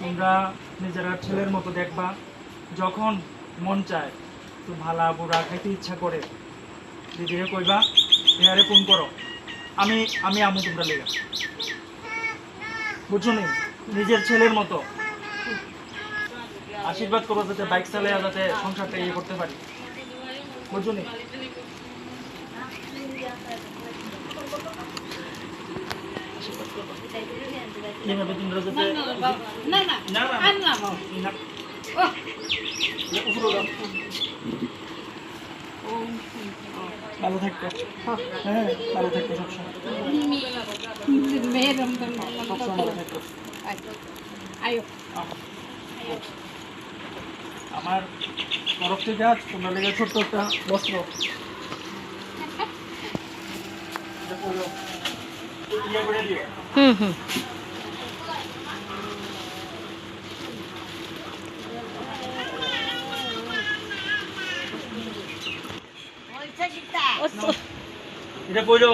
তোমরা নিজেরা ছেলের মতো দেখবা, যখন মন চায় তো ভালা বুড়া খাইতে ইচ্ছা করে দিদিরে কইবা হেয়ারে ফোন করো, আমি আমি আমু তোমরা লেগে, বুঝছো নি? নিজের ছেলের মতো আশীর্বাদ করো যাতে বাইক চালিয়ে যাতে সংসারটা ইয়ে করতে পারি, বুঝছো নি? এইভাবে তোমরা যাতে উপরে যাও। ভালো থাকতো, হ্যাঁ ভালো থাকতো সবসময়, সবসময় ভালো থাকতো। আমার তরফ থেকে আজ তোমরা লেগে ছোট্ট একটা বস্ত্র ইয়ে করে দিও। এটা কইলো